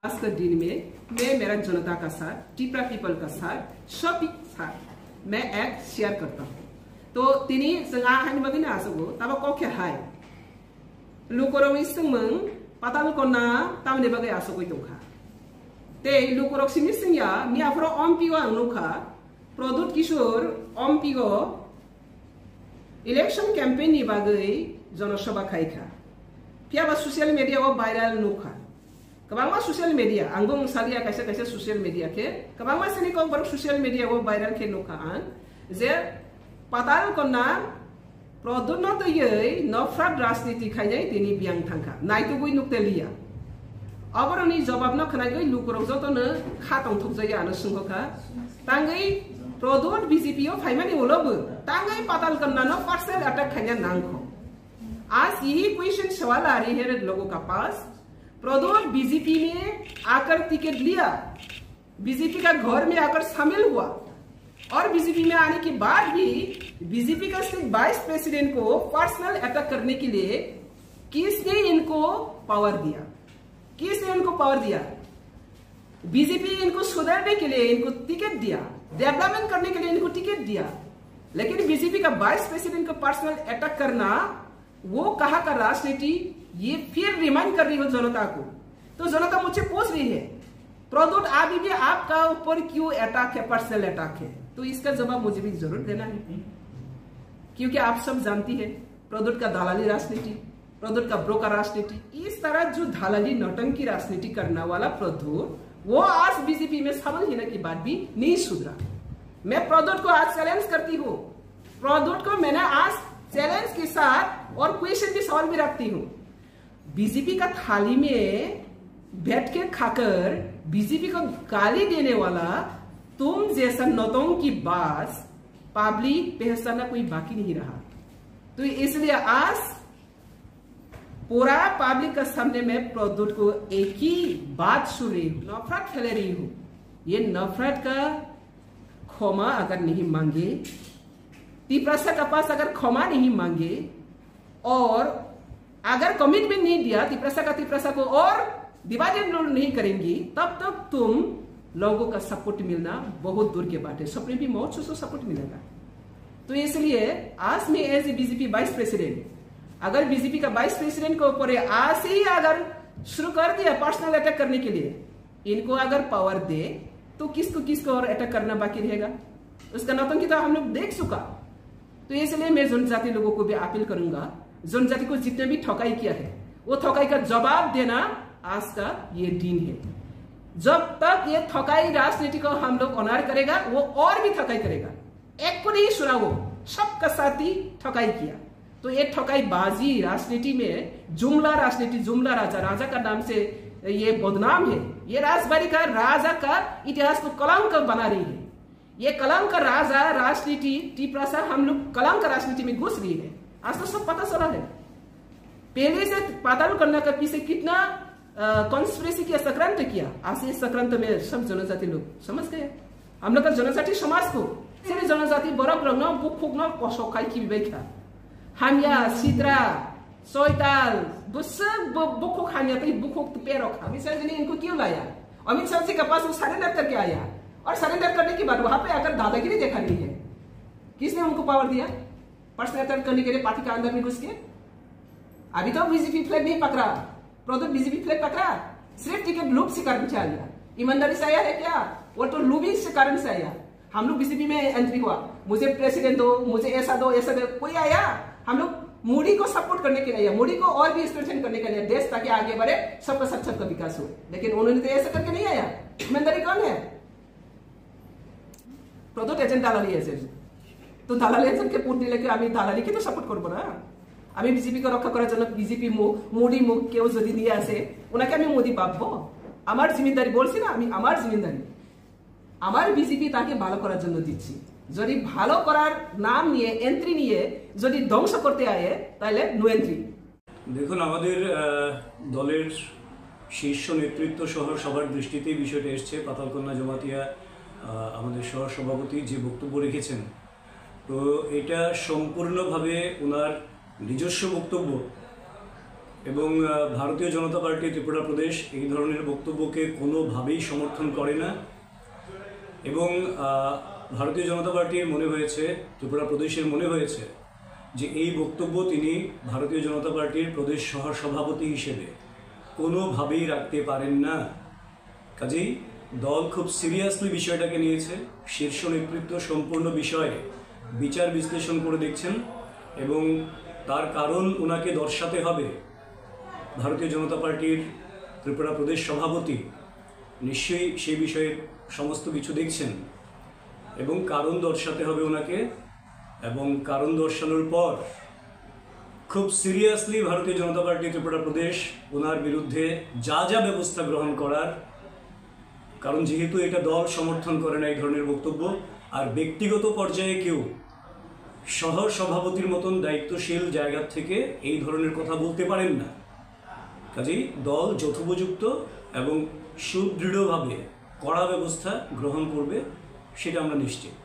आज के दिन में मैं मेरा जनता का साथ, टिप्रा पीपल का साथ, सभी साथ मैं एक शेयर करता हूँ। तो तिनी जोंहा हानि मगिना आसगो तब कौके हाय लुकोरव इस्तमं पाताल कोना तामने बगे आसगो इतोखा ते लुकोरव सिमिसिंया मियाफ्रो अम्पिगो आंगनुखा प्रदुत किशोर अम्पिगो इलेक्शन कैंपेन नि बागै जनसभा खाइखा फियाबा सोशल मीडिया को वायरल नुखा कबांमा सोशल मीडिया आंगो सालिया कैसे कैसे सोशल मीडिया के कबांमा सेनि को बर सोशल मीडिया को वायरल के नुखा आन जे पाताल कोना प्रदुत न तयै नफ्रात राजनीति खाइनाय तिनि बियां थांखा नायतुगुइ नुक्तेलिया अबरनि जवाब न खनायगै लुकुरौ जतनो खातं थुकजाया आनो सुंगखा तांगै प्रदुत बीजेपी ओ फाइमानि उलबो तांगै पाताल कोना न पर्सनल अटैक खाइना नांखो। आज यही क्वेश्चन सवाल आ रही है लोगों का पास, प्रदुत बीजेपी में आकर टिकट लिया, बीजेपी का घर में आकर शामिल हुआ और बीजेपी में आने के बाद भी बीजेपी का स्टेट वाइस प्रेसिडेंट को पर्सनल अटैक करने के लिए किसने इनको पावर दिया? किसने इनको पावर दिया? बीजेपी इनको सुधारने के लिए इनको टिकट दिया, डेवलपमेंट करने के लिए इनको टिकट दिया, लेकिन बीजेपी का वाइस प्रेसिडेंट को पर्सनल अटैक करना वो कहा का राजनीति, ये फिर रिमाइंड कर रही हो जनता को। तो जनता मुझसे पूछ रही है प्रदुत अभी भी आपका ऊपर क्यों अटैक है, पर्सनल अटैक है? तो इसका जवाब मुझे भी जरूर देना है, क्योंकि आप सब जानती है प्रदुत का दलाली राजनीति, प्रदुत का ब्रोकर राजनीति, इस तरह जो दलाली नौटंकी राजनीति करने वाला प्रदुत वो आज बीजेपी में शामिल होने के बाद भी नहीं सुधरा। मैं प्रदुत को आज चैलेंज करती हूँ, प्रदुत को मैंने आज चैलेंज के साथ और क्वेश्चन भी सवाल भी रखती हूँ। बीजेपी का थाली में बैठ के खाकर बीजेपी को गाली देने वाला तुम जैसा नौटंकी बात पब्लिक पहचानना कोई बाकी नहीं रहा। तो इसलिए आज पूरा पब्लिक के सामने में प्रदुत को एक ही बात सुन रही हूँ, नफरत फैला रही हूँ। ये नफरत का क्षमा अगर नहीं मांगे, तिप्रसा का पास अगर क्षमा नहीं मांगे और अगर कमिटमेंट नहीं दिया तिप्रसा को और डिवाइडेड रूल नहीं करेंगी, तब तक तुम लोगों का सपोर्ट मिलना बहुत दूर के बात है। सपने भी बहुत से सपोर्ट मिलेगा। तो इसलिए आज मैं as a BJP vice president, अगर बीजेपी का वाइस प्रेसिडेंट को ऊपर आज से ही अगर शुरू कर दिया पर्सनल अटैक करने के लिए, इनको अगर पावर दे तो किसको और अटैक करना बाकी रहेगा? उसका नौटंकी तो हम लोग देख चुका। तो इसलिए मैं जनजाति लोगों को भी अपील करूंगा, जनजाति को जितने भी ठकाई किया है वो ठकाई का जवाब देना आज का ये दिन है। जब तक ये ठकाई राजनीति को हम लोग ऑनर करेगा, वो और भी ठकाई करेगा। एक को नहीं सुना, वो सबका साथ ही ठकाई किया। तो ये ठकाई बाजी राजनीति में जुमला राजनीति, जुमला राजा का नाम से ये बदनाम है। ये राजबाड़ी का राजा का इतिहास को कलंक बना रही है। ये कलंक राजा राजनीति टिप्रासा हम लोग कलंक राजनीति में घुस रही है। आज तो सब पता चला है। पहले से पाताल करने का पीछे कितना कॉन्स्पिरेसी किया, सक्रांत किया। आज इस सक्रांत में सब जनजाति लोग समझ गए। हम लोग का जनजाति समाज को सिर्फ जनजाति बरक रंगना बुक फुकना कसौखाई की विवेक हामिया सिद्रा सोयताल बुसक बुक हामिया तो बुक पेरो अमित शाह जी ने इनको क्यों लाया? अमित शाह जी के पास वो सरेंडर करके आया और सरेंडर करने के बाद वहां पे आकर दादागिरी देखा नहीं है। किसने उनको पावर दिया पर्सनल अटैक करने के लिए पार्टी का अंदर में घुस के? अभी तो बीजेपी फ्लैग नहीं पकड़ा, प्रदुत बीजेपी फ्लैग पकड़ा, सिर्फ टिकट लूट से कारण से आया। ईमानदारी से आया है क्या? वो तो लूबिंग से कारण से आया। हम लोग बीजेपी में एंट्री हुआ, मुझे प्रेसिडेंट दो, मुझे ऐसा दो, कोई आया? हम लोग मोदी को सपोर्ट करने के लिए, मोदी को और भी स्ट्रेंथन करने के लिए, देश ताकि आगे बढ़े, सबका सबका विकास हो। लेकिन उन्होंने तो ऐसा करके नहीं आया। ईमानदारी कौन है? प्रदुत एजेंट दालाली एजेंट। तो दालाली एजेंट के पुट दिले আমি দালালি কে তো সাপোর্ট করব না। আমি বিজেপি কে রক্ষা করার জন্য বিজেপি মোদি মুখ কেউ যদি নিয়ে আসে ওনাকে আমি মোদি পাবো? আমার জিম্মেদারি বলছি না, আমি আমার জিম্মেদারি আমার বিজেপি তাকে ভালো করার জন্য দিচ্ছি। যদি ভালো করার নাম নিয়ে এন্ট্রি নিয়ে যদি ধ্বংস করতে আয়ে তাহলে নো এন্ট্রি। দেখুন আমাদের দলের শীর্ষ নেতৃত্ব সহ সবার দৃষ্টিতেই বিষয়টা এসছে। পাতালকন্যা জমাতিয়া আমাদের সহ সভাপতি যে বক্তব্য রেখেছেন, তো এটা সম্পূর্ণভাবে ওনার নিজস্ব বক্তব্য। এবং ভারতীয় জনতা পার্টি ত্রিপুরা প্রদেশ এই ধরনের বক্তব্যকে কোনোভাবেই সমর্থন করে না। এবং ভারতীয় জনতা পার্টির মনে হয়েছে, ত্রিপুরা প্রদেশের মনে হয়েছে যে এই বক্তব্য তিনি ভারতীয় জনতা পার্টির প্রদেশ সহ সভাপতি হিসেবে কোনোভাবেই রাখতে পারেন না। কাজেই দল খুব সিরিয়াসলি বিষয়টাকে নিয়েছে। শীর্ষ নেতৃত্ব সম্পূর্ণ বিষয়ে বিচার বিশ্লেষণ করে দেখছেন এবং তার কারণ ওনাকে দর্শাতে হবে। ভারতীয় জনতা পার্টির ত্রিপুরা প্রদেশ সভাপতি নিশ্চয়ই সেই বিষয়ে সমস্ত কিছু দেখছেন এবং কারণ দর্শাতে হবে ওনাকে, এবং কারণ দর্শানোর পর খুব সিরিয়াসলি ভারতীয় জনতা পার্টি ত্রিপুরা প্রদেশ ওনার বিরুদ্ধে যা যা ব্যবস্থা গ্রহণ করার, কারণ যেহেতু এটা দল সমর্থন করে না এই ধরনের বক্তব্য, আর ব্যক্তিগত পর্যায়ে কেউ সহ সভাপতির মতন দায়িত্বশীল জায়গা থেকে এই ধরনের কথা বলতে পারেন না। কাজেই দল যথোপযুক্ত এবং সুদৃঢ়ভাবে কড়া ব্যবস্থা গ্রহণ করবে, সেটা আমরা নিশ্চিত।